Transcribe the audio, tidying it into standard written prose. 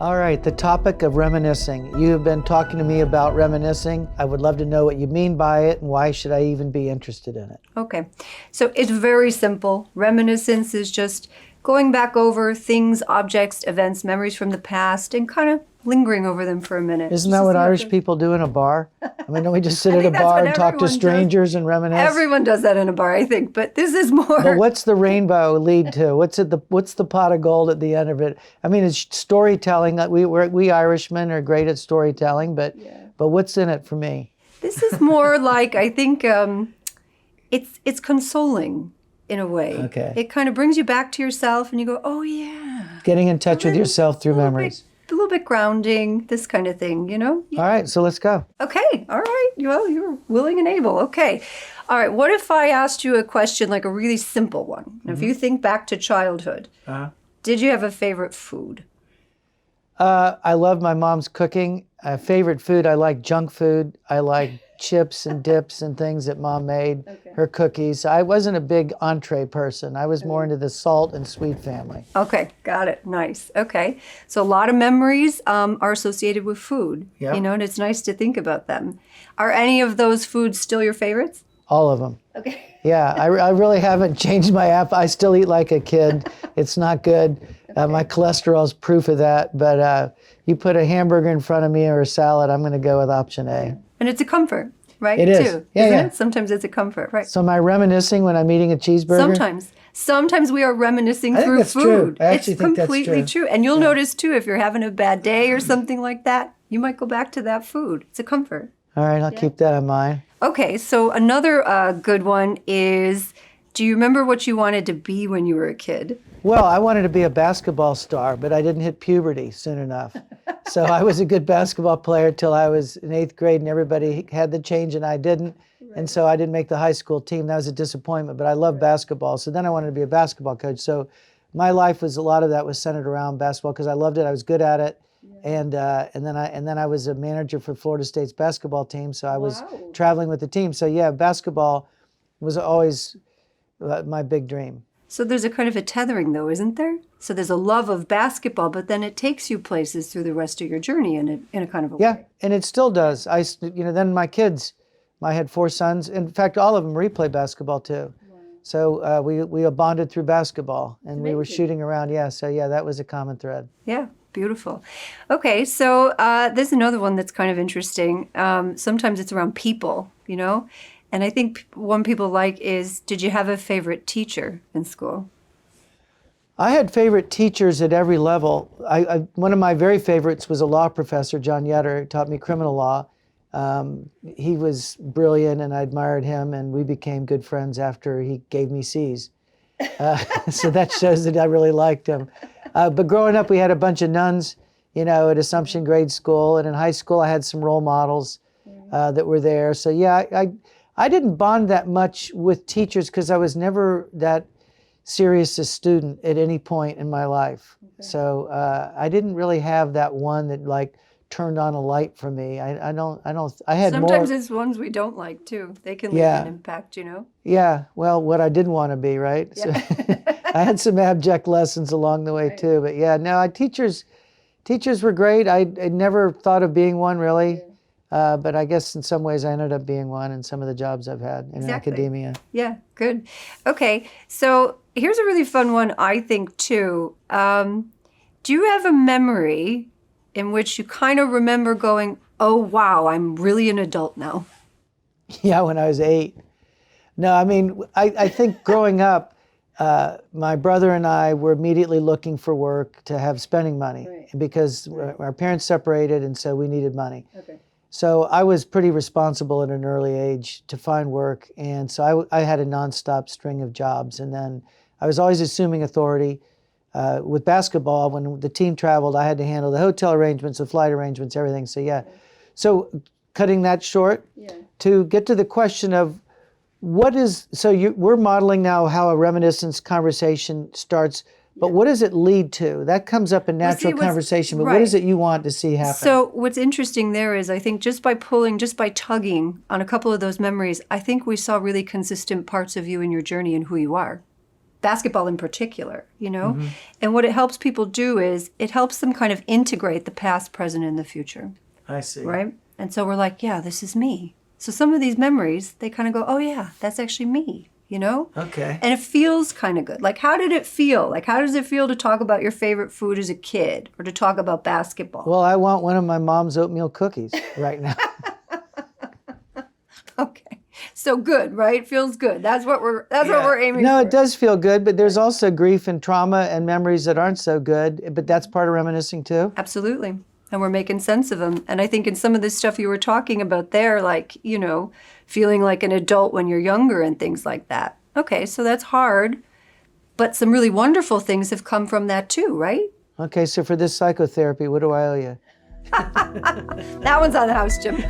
All right, the topic of reminiscing. You have been talking to me about reminiscing. I would love to know what you mean by it and why should I even be interested in it. Okay, so it's very simple. Reminiscence is just going back over things, objects, events, memories from the past and kind of lingering over them for a minute. Isn't that what Irish people do in a bar? I mean, don't we just sit at a bar and talk to strangers and reminisce? Everyone does that in a bar, I think, but this is more. But what's the rainbow lead to? What's the pot of gold at the end of it? I mean, it's storytelling. We Irishmen are great at storytelling, but what's in it for me? This is more like, I think, it's consoling in a way. Okay. It kind of brings you back to yourself and you go, oh yeah. Getting in touch with yourself through memories. A little bit grounding, this kind of thing, you know? All right, so let's go. Okay, all right. Well, you're willing and able. Okay. All right, what if I asked you a question, like a really simple one? If you think back to childhood, did you have a favorite food? I love my mom's cooking. Favorite food, I like junk food. I like chips and dips and things that Mom made, her cookies. I wasn't a big entree person. I was more into the salt and sweet family. Okay, got it. Nice. Okay. So a lot of memories are associated with food, you know, and it's nice to think about them. Are any of those foods still your favorites? All of them. Okay. Yeah, I really haven't changed my app. I still eat like a kid. It's not good. My cholesterol's proof of that. But you put a hamburger in front of me or a salad, I'm going to go with option A. And it's a comfort, right? It is. Too, isn't it? Sometimes it's a comfort, right? So am I reminiscing when I'm eating a cheeseburger? Sometimes we are reminiscing through food. True. I actually think that's completely true. And you'll notice too, if you're having a bad day or something like that, you might go back to that food. It's a comfort. All right, I'll keep that in mind. Okay, so another good one is, do you remember what you wanted to be when you were a kid? Well, I wanted to be a basketball star, but I didn't hit puberty soon enough. So I was a good basketball player till I was in 8th grade and everybody had the change and I didn't. And so I didn't make the high school team. That was a disappointment, but I love basketball. So then I wanted to be a basketball coach. So my life was, a lot of that was centered around basketball because I loved it. I was good at it. And then I was a manager for Florida State's basketball team. So I was traveling with the team. So yeah, basketball was always my big dream. So there's a kind of a tethering though, isn't there? So there's a love of basketball, but then it takes you places through the rest of your journey in a kind of a way. Yeah, and it still does. Then my kids, I had 4 sons. In fact, all of them replay basketball too. Wow. So we bonded through basketball and we were shooting around. Yeah, so yeah, that was a common thread. Yeah, beautiful. Okay, so there's another one that's kind of interesting. Sometimes it's around people, you know? And I think one people like is, did you have a favorite teacher in school? I had favorite teachers at every level. One of my very favorites was a law professor, John Yetter, who taught me criminal law. He was brilliant and I admired him and we became good friends after he gave me C's. So that shows that I really liked him. But growing up, we had a bunch of nuns, at Assumption Grade School. And in high school, I had some role models that were there. So yeah, I didn't bond that much with teachers because I was never that serious a student at any point in my life. Okay. So I didn't really have that one that turned on a light for me. I had Sometimes it's ones we don't like too. They can leave an impact, Yeah, well, what I didn't want to be, right? Yeah. So I had some abject lessons along the way too, but yeah, no, teachers were great. I never thought of being one really. But I guess in some ways I ended up being one in some of the jobs I've had in academia. Yeah, good. Okay, so here's a really fun one, I think, too. Do you have a memory in which you kind of remember going, oh, wow, I'm really an adult now? Yeah, when I was 8. No, I mean, I think growing up, my brother and I were immediately looking for work to have spending money because our parents separated and so we needed money. Okay. So I was pretty responsible at an early age to find work. And so I had a nonstop string of jobs. And then I was always assuming authority. With basketball, when the team traveled, I had to handle the hotel arrangements, the flight arrangements, everything. So yeah. So cutting that short, to get to the question of we're modeling now how a reminiscence conversation starts. But what does it lead to? That comes up in natural conversation, but what is it you want to see happen? So what's interesting there is I think just by tugging on a couple of those memories, I think we saw really consistent parts of you in your journey and who you are. basketball in particular, you know? And what it helps people do is it helps them kind of integrate the past, present, and the future, I see. right? And so we're like, yeah, this is me. So some of these memories, they kind of go, oh yeah, that's actually me, you know? Okay. And it feels kind of good. Like, how did it feel? Like, how does it feel to talk about your favorite food as a kid or to talk about basketball? Well, I want one of my mom's oatmeal cookies right now. Okay. So good, right? Feels good. That's what we're aiming No, for. it does feel good, but there's also grief and trauma and memories that aren't so good, but that's part of reminiscing too. Absolutely. And we're making sense of them. And I think in some of the stuff you were talking about there, like, you know, feeling like an adult when you're younger and things like that. Okay, so that's hard, but some really wonderful things have come from that too, right? Okay, so for this psychotherapy, what do I owe you? That one's on the house, Jim.